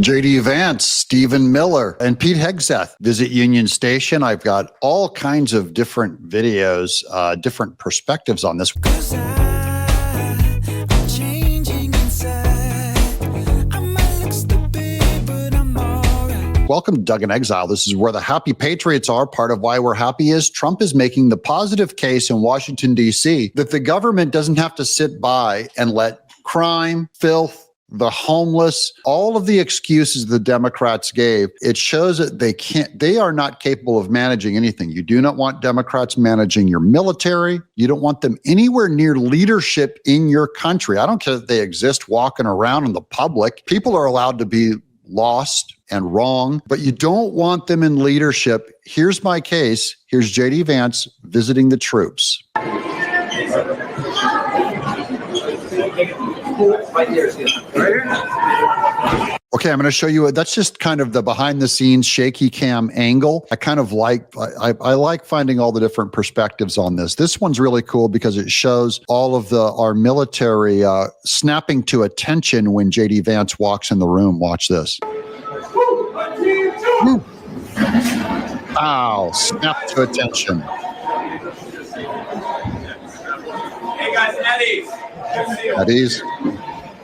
J.D. Vance, Stephen Miller, and Pete Hegseth visit Union Station. I've got all kinds of different videos, different perspectives on this. Welcome to Doug In Exile. This is where the happy patriots are. Part of why we're happy is Trump is making the positive case in Washington, D.C. that the government doesn't have to sit by and let crime, filth, the homeless, all of the excuses the Democrats gave. It shows that they are not capable of managing anything. You do not want Democrats managing your military. You don't want them anywhere near leadership in your country. I don't care that they exist walking around in the public. People are allowed to be lost and wrong, but you don't want them in leadership. Here's my case. Here's J.D. Vance visiting the troops. Okay, I'm going to show you, that's just kind of the behind the scenes shaky cam angle. I kind of like, I like finding all the different perspectives on this. This one's really cool because it shows all of our military snapping to attention when J.D. Vance walks in the room. Watch this. Woo. Ow, snap to attention. Hey guys, Eddie's. Eddie's.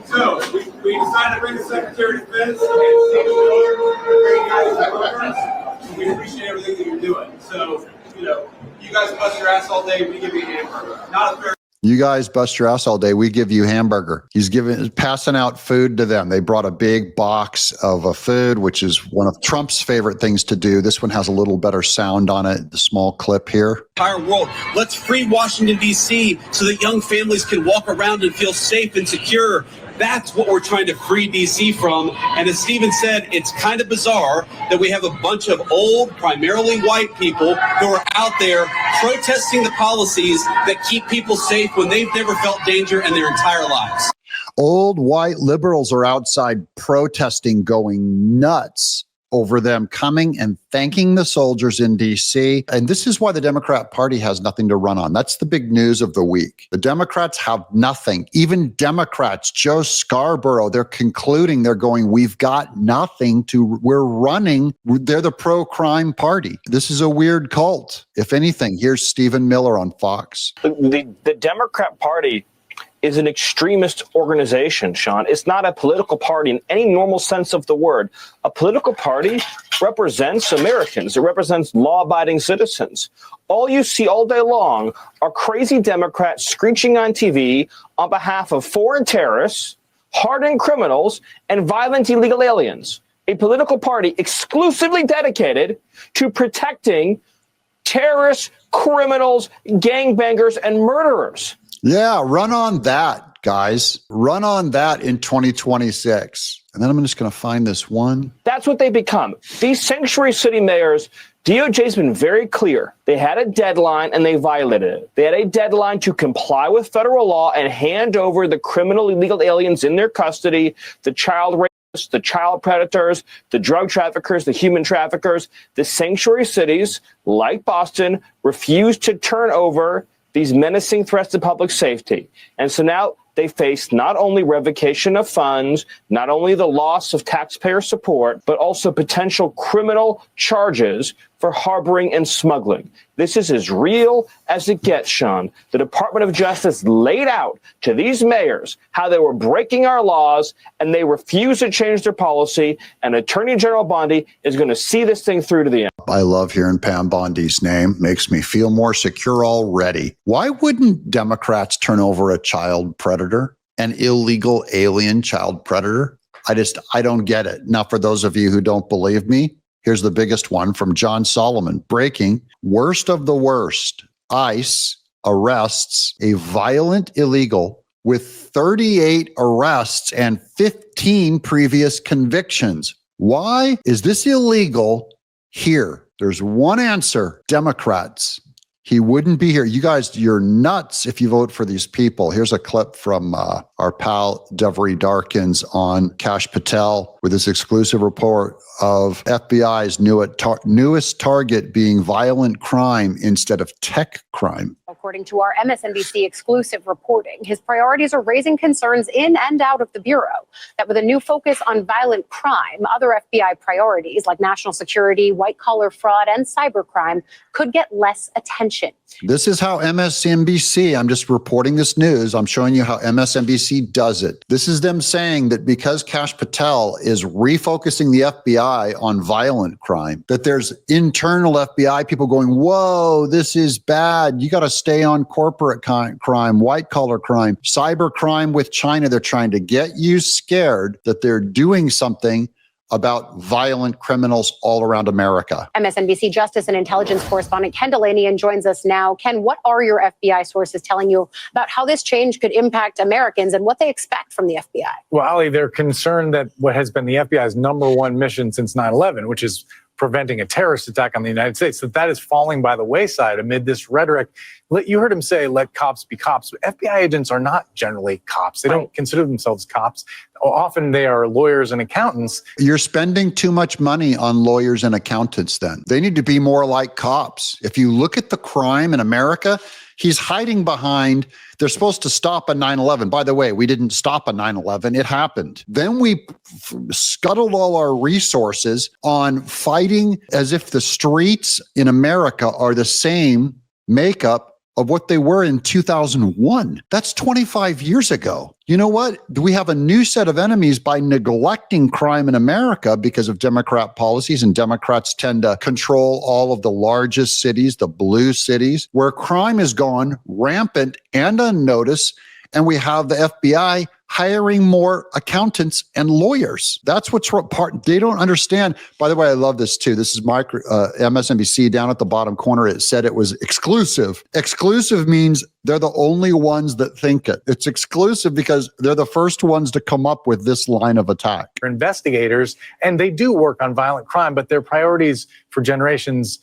So, we decided to bring the Secretary of Defense and Stephen Miller, great guys. We appreciate everything that you're doing. So, you guys bust your ass all day, we give you a hamburger. Not a fair. You guys bust your ass all day, we give you hamburger. He's passing out food to them. They brought a big box of food, which is one of Trump's favorite things to do. This one has a little better sound on it, the small clip here. Entire world. Let's free Washington, D.C. so that young families can walk around and feel safe and secure. That's what we're trying to free D.C. from. And as Stephen said, it's kind of bizarre that we have a bunch of old, primarily white people who are out there protesting the policies that keep people safe when they've never felt danger in their entire lives. Old white liberals are outside protesting, going nuts over them coming and thanking the soldiers in D.C. And this is why the Democrat Party has nothing to run on. That's the big news of the week. The Democrats have nothing. Even Democrats, Joe Scarborough, they're concluding, they're going, we've got nothing we're running. They're the pro-crime party. This is a weird cult. If anything, here's Stephen Miller on Fox. The Democrat Party is an extremist organization, Sean. It's not a political party in any normal sense of the word. A political party represents Americans. It represents law-abiding citizens. All you see all day long are crazy Democrats screeching on TV on behalf of foreign terrorists, hardened criminals, and violent illegal aliens. A political party exclusively dedicated to protecting terrorists, criminals, gangbangers, and murderers. Yeah, run on that, guys. Run on that in 2026. And then I'm just going to find this one. That's what they become. These sanctuary city mayors, DOJ's been very clear. They had a deadline and they violated it. They had a deadline to comply with federal law and hand over the criminal illegal aliens in their custody, the child rapists, the child predators, the drug traffickers, the human traffickers. The sanctuary cities, like Boston, refused to turn over these menacing threats to public safety. And so now they face not only revocation of funds, not only the loss of taxpayer support, but also potential criminal charges for harboring and smuggling. This is as real as it gets, Sean. The Department of Justice laid out to these mayors how they were breaking our laws, and they refused to change their policy, and Attorney General Bondi is going to see this thing through to the end. I love hearing Pam Bondi's name. Makes me feel more secure already. Why wouldn't Democrats turn over a child predator, an illegal alien child predator? I don't get it. Now, for those of you who don't believe me, here's the biggest one from John Solomon. Breaking, worst of the worst. ICE arrests a violent illegal with 38 arrests and 15 previous convictions. Why is this illegal here? There's one answer. Democrats. He wouldn't be here. You guys, you're nuts if you vote for these people. Here's a clip from our pal Devery Darkins on Kash Patel with this exclusive report of FBI's newest target being violent crime instead of tech crime. Of according to our MSNBC exclusive reporting. His priorities are raising concerns in and out of the Bureau that with a new focus on violent crime, other FBI priorities like national security, white-collar fraud, and cybercrime could get less attention. This is how MSNBC, I'm just reporting this news. I'm showing you how MSNBC does it. This is them saying that because Kash Patel is refocusing the FBI on violent crime, that there's internal FBI people going, whoa, this is bad. You got to stay on corporate crime, white collar crime, cyber crime with China. They're trying to get you scared that they're doing something about violent criminals all around America. MSNBC Justice and Intelligence correspondent Ken Delanian joins us now. Ken, what are your FBI sources telling you about how this change could impact Americans and what they expect from the FBI? Well, Ali, they're concerned that what has been the FBI's number one mission since 9/11, which is preventing a terrorist attack on the United States, that is falling by the wayside amid this rhetoric. You heard him say, let cops be cops. FBI agents are not generally cops. They don't consider themselves cops. Often they are lawyers and accountants. You're spending too much money on lawyers and accountants then. They need to be more like cops. If you look at the crime in America, he's hiding behind, they're supposed to stop a 9/11. By the way, we didn't stop a 9/11. It happened. Then we scuttled all our resources on fighting as if the streets in America are the same makeup of what they were in 2001. That's 25 years ago. You know what? We have a new set of enemies by neglecting crime in America because of Democrat policies, and Democrats tend to control all of the largest cities, the blue cities, where crime has gone rampant and unnoticed, and we have the FBI hiring more accountants and lawyers. That's what's part they don't understand. By the way, I love this too. This is MSNBC down at the bottom corner. It said it was exclusive. Exclusive means they're the only ones that think it. It's exclusive because they're the first ones to come up with this line of attack. Investigators, and they do work on violent crime, but their priorities for generations,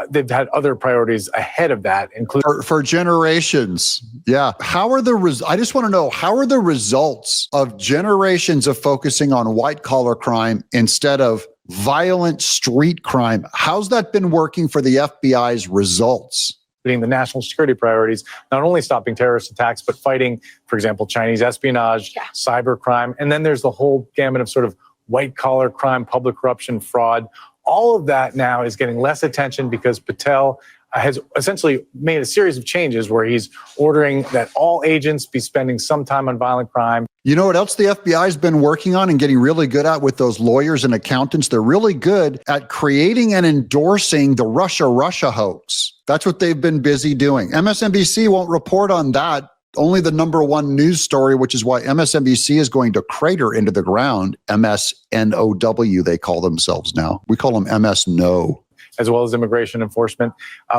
they've had other priorities ahead of that, including for generations. Yeah. I just want to know, how are the results of generations of focusing on white collar crime instead of violent street crime? How's that been working for the FBI's results? the national security priorities, not only stopping terrorist attacks, but fighting, for example, Chinese espionage, cyber crime. And then there's the whole gamut of sort of white collar crime, public corruption, fraud. All of that now is getting less attention because Patel has essentially made a series of changes where he's ordering that all agents be spending some time on violent crime. You know what else the FBI has been working on and getting really good at with those lawyers and accountants? They're really good at creating and endorsing the Russia hoax. That's what they've been busy doing. MSNBC won't report on that. Only the number one news story, which is why MSNBC is going to crater into the ground. MSNOW, they call themselves now. We call them MS-NO. As well as immigration enforcement.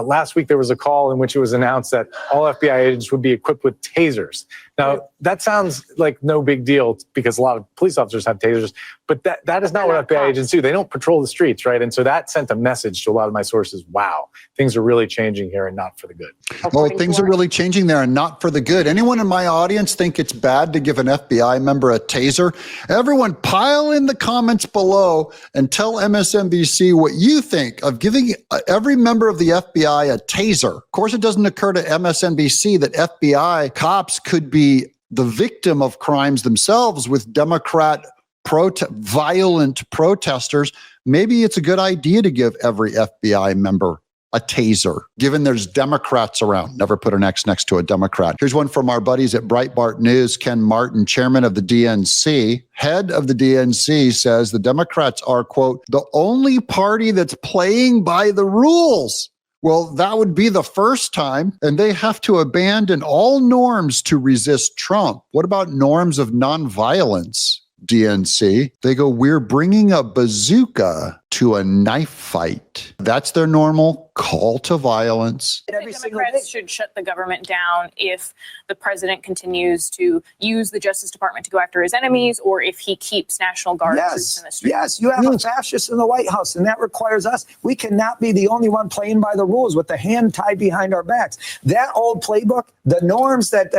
Last week, there was a call in which it was announced that all FBI agents would be equipped with tasers. Now, that sounds like no big deal because a lot of police officers have tasers, but that is not what FBI agents do. They don't patrol the streets, right? And so that sent a message to a lot of my sources. Wow, things are really changing here and not for the good. Well, things are really changing there and not for the good. Anyone in my audience think it's bad to give an FBI member a taser? Everyone pile in the comments below and tell MSNBC what you think of giving every member of the FBI a taser. Of course, it doesn't occur to MSNBC that FBI cops could be the victim of crimes themselves with Democrat violent protesters. Maybe it's a good idea to give every FBI member a taser, given there's Democrats around. Never put an X next to a Democrat. Here's one from our buddies at Breitbart News. Ken Martin, chairman of the DNC, head of the DNC, says the Democrats are, quote, the only party that's playing by the rules. Well, that would be the first time, and they have to abandon all norms to resist Trump. What about norms of nonviolence, DNC? They go, we're bringing a bazooka to a knife fight. That's their normal call to violence. The Democrats should shut the government down if the president continues to use the Justice Department to go after his enemies, or if he keeps National Guard troops in the streets. Yes, you have a fascist in the White House, and that requires us. We cannot be the only one playing by the rules with the hand tied behind our backs. That old playbook, the norms that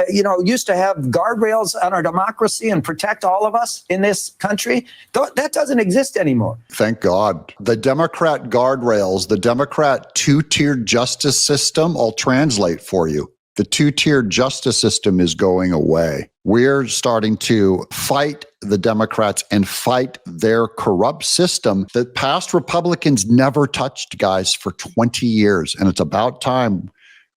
used to have guardrails on our democracy and protect all of us in this country, that doesn't exist anymore. Thank God. The Democrat guardrails, the Democrat two-tiered justice system, I'll translate for you. The two-tiered justice system is going away. We're starting to fight the Democrats and fight their corrupt system that past Republicans never touched, guys, for 20 years. And it's about time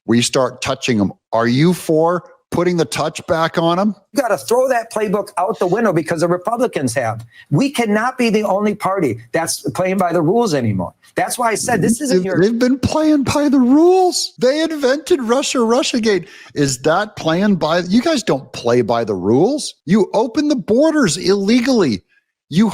we start touching them. Are you for putting the touch back on them? You got to throw that playbook out the window because the Republicans have. We cannot be the only party that's playing by the rules anymore. That's why I said this isn't your... They've been playing by the rules. They invented Russiagate. Is that playing by... You guys don't play by the rules. You open the borders illegally. You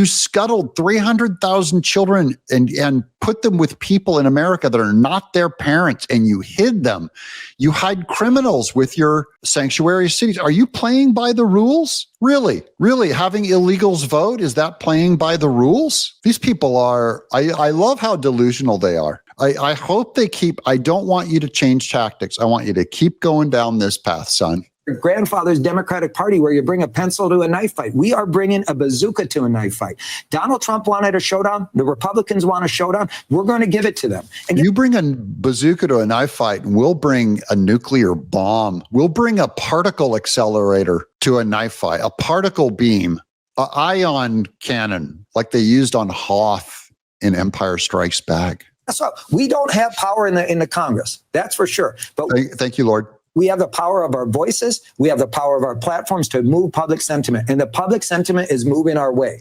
scuttled 300,000 children and put them with people in America that are not their parents, and you hid them. You hide criminals with your sanctuary cities. Are you playing by the rules? Really? Really? Having illegals vote? Is that playing by the rules? These people are, I love how delusional they are. I hope they keep, I don't want you to change tactics. I want you to keep going down this path, son. Your grandfather's Democratic Party where you bring a pencil to a knife fight. We are bringing a bazooka to a knife fight. Donald Trump wanted a showdown. The Republicans want a showdown. We're going to give it to them. And you bring a bazooka to a knife fight, and we'll bring a nuclear bomb. We'll bring a particle accelerator to a knife fight, a particle beam, an ion cannon like they used on Hoth in Empire Strikes Back. That's what, we don't have power in the Congress. That's for sure. But thank you, Lord. We have the power of our voices. We have the power of our platforms to move public sentiment. And the public sentiment is moving our way.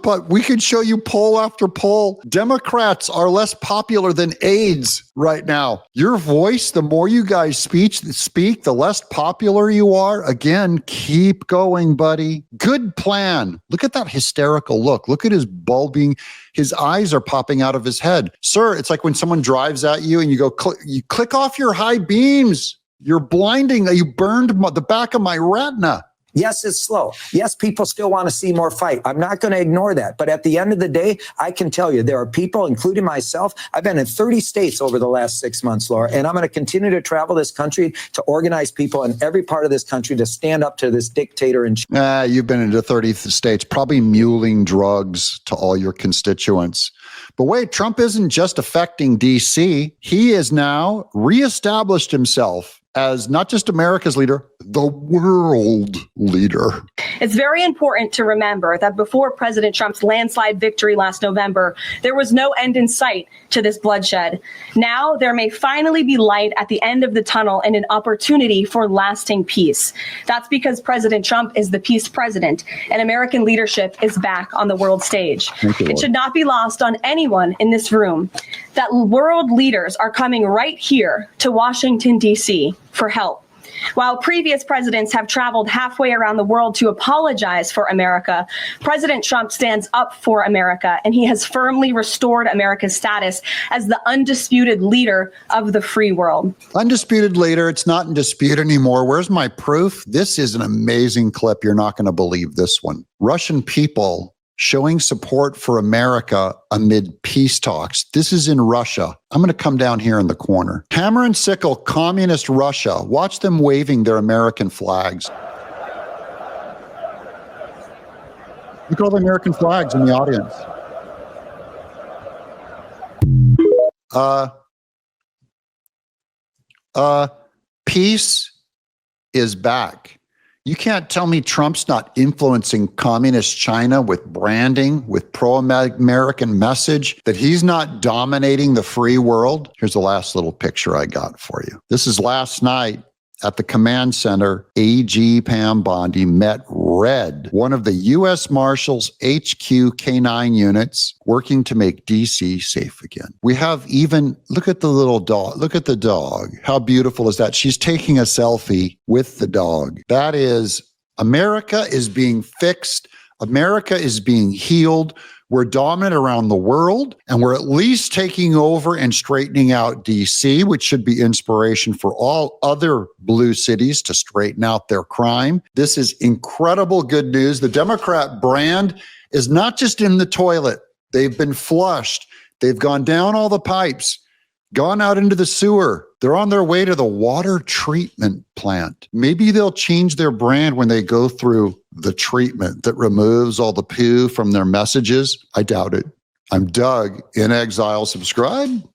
But we could show you poll after poll. Democrats are less popular than AIDS right now. Your voice, the more you guys speak, the less popular you are. Again, keep going, buddy. Good plan. Look at that hysterical look. Look at his bulbing. His eyes are popping out of his head. Sir, it's like when someone drives at you and you go, you click off your high beams. You're blinding. You burned the back of my retina. Yes, it's slow. Yes, people still want to see more fight. I'm not going to ignore that. But at the end of the day, I can tell you there are people, including myself. I've been in 30 states over the last 6 months, Laura, and I'm going to continue to travel this country to organize people in every part of this country to stand up to this dictator. You've been into 30 states, probably muling drugs to all your constituents. But wait, Trump isn't just affecting D.C. He has now reestablished himself as not just America's leader, the world leader. It's very important to remember that before President Trump's landslide victory last November, there was no end in sight to this bloodshed. Now there may finally be light at the end of the tunnel and an opportunity for lasting peace. That's because President Trump is the peace president and American leadership is back on the world stage. It should not be lost on anyone in this room that world leaders are coming right here to Washington, D.C. for help. While previous presidents have traveled halfway around the world to apologize for America, President Trump stands up for America, and he has firmly restored America's status as the undisputed leader of the free world. Undisputed leader. It's not in dispute anymore. Where's my proof? This is an amazing clip. You're not going to believe this one. Russian people showing support for America amid peace talks. This is in Russia. I'm going to come down here in the corner. Hammer and sickle, communist Russia. Watch them waving their American flags. Look at all the American flags in the audience. Peace is back. You can't tell me Trump's not influencing communist China with branding, with pro-American message, that he's not dominating the free world. Here's the last little picture I got for you. This is last night at the command center. AG Pam Bondi met Red, one of the U.S. Marshals HQ K9 units working to make D.C. safe again. We have even, look at the little dog. Look at the dog. How beautiful is that? She's taking a selfie with the dog. That is, America is being fixed. America is being healed. We're dominant around the world, and we're at least taking over and straightening out D.C., which should be inspiration for all other blue cities to straighten out their crime. This is incredible good news. The Democrat brand is not just in the toilet. They've been flushed. They've gone down all the pipes, gone out into the sewer. They're on their way to the water treatment plant. Maybe they'll change their brand when they go through the treatment that removes all the poo from their messages. I doubt it. I'm Doug In Exile. Subscribe.